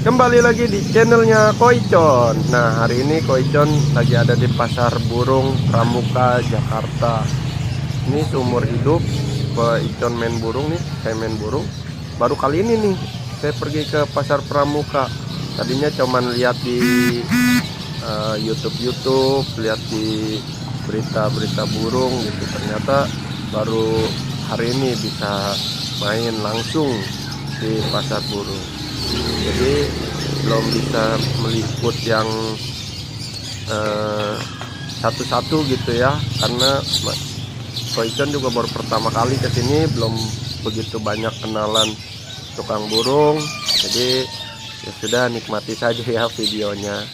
Kembali lagi di channelnya Koicon. Nah, hari ini Koicon lagi ada di Pasar Burung Pramuka, Jakarta. Ini seumur hidup Koicon main burung nih. Saya main burung baru kali ini nih saya pergi ke Pasar Pramuka. Tadinya cuman lihat di YouTube, lihat di berita-berita burung gitu. Ternyata baru hari ini bisa main langsung di Pasar Burung. Jadi belum bisa meliput yang satu-satu gitu ya, karena Koicon juga baru pertama kali kesini, belum begitu banyak kenalan tukang burung. Jadi ya sudah, nikmati saja ya videonya.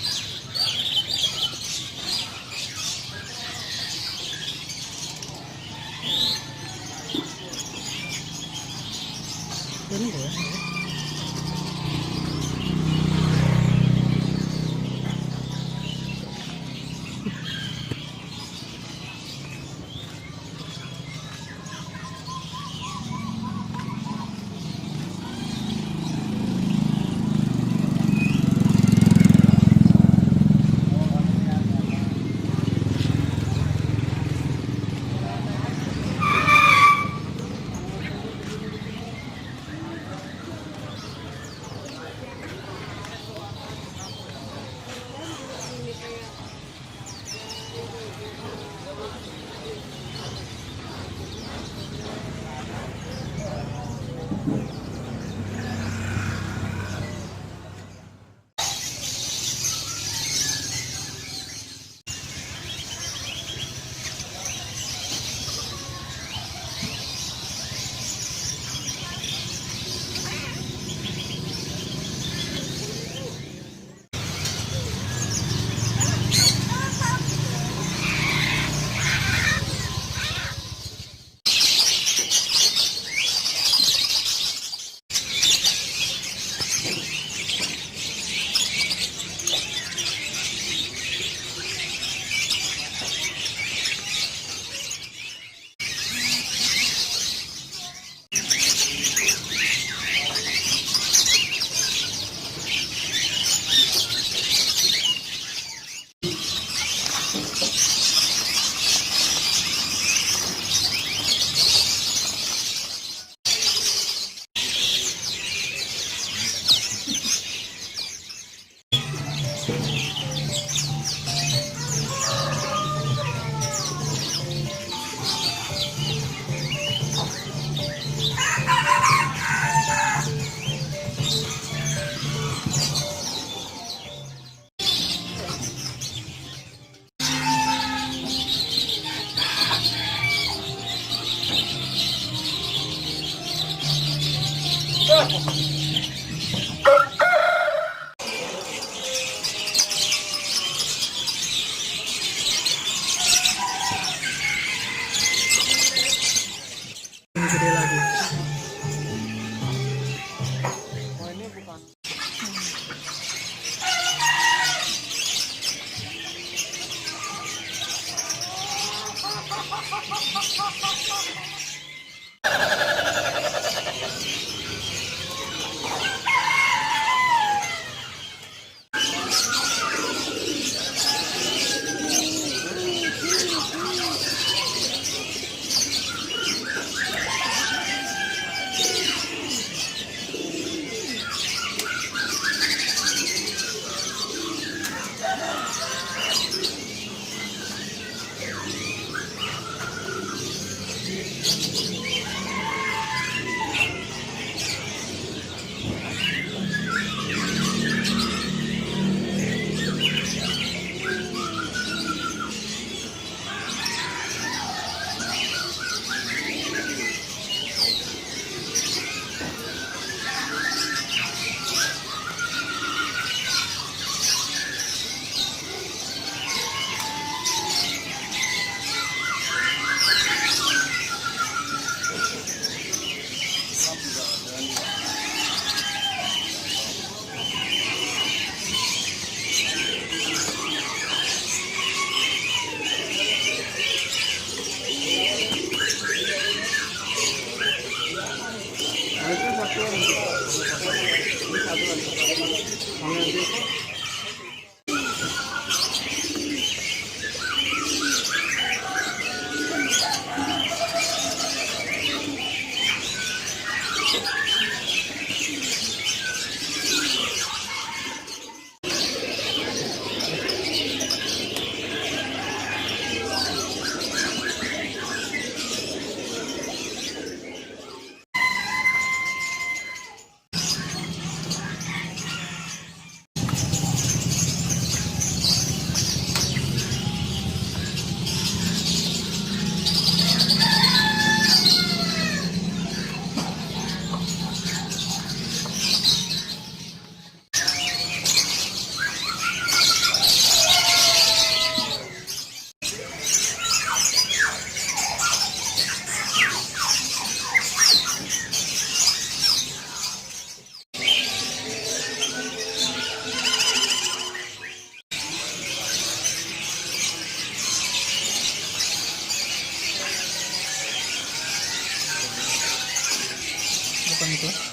Bukan itu.